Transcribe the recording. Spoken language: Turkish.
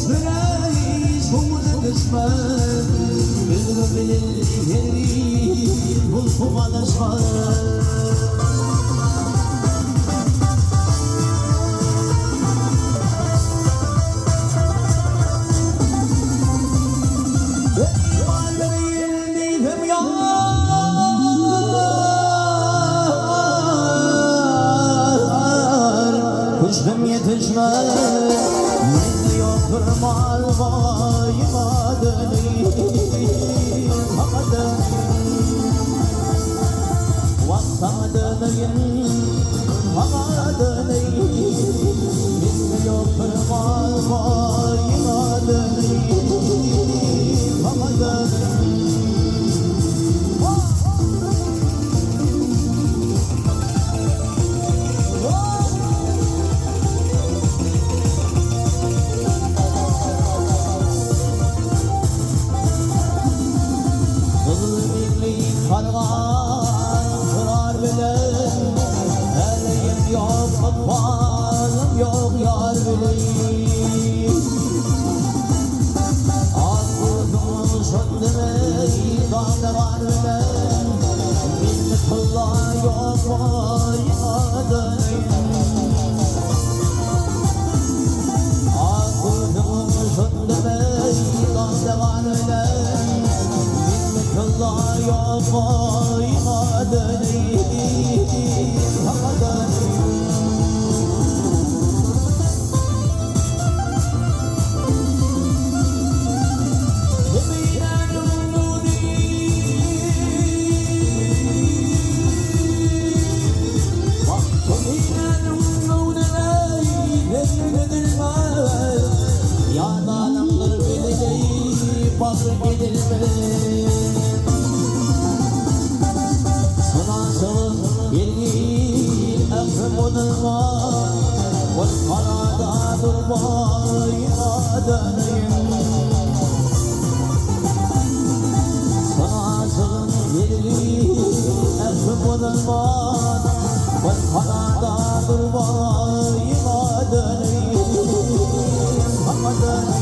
Kuşları soğudu kısmet Gözümü bilir yeri Bulkum alışmadı Kuşum yetişmez Minni yoktur mal bayıma döneyim Hama döneyim Vakta döneyim Hama döneyim Minni yoktur mal bayıma döneyim Hama döneyim Yok yar bileyim Ağzımı söndürmeyi Dağda var bile Minni kılla yok bayıma döneyim Ağzımı söndürmeyi Dağda var bile Minni kılla yok bayıma döneyim Hama döneyim Sınasın bilgi ömrüm onunla Karada durmayına döneyim Sınasın bilgi ömrüm onunla Karada durmayına döneyim Hama döneyim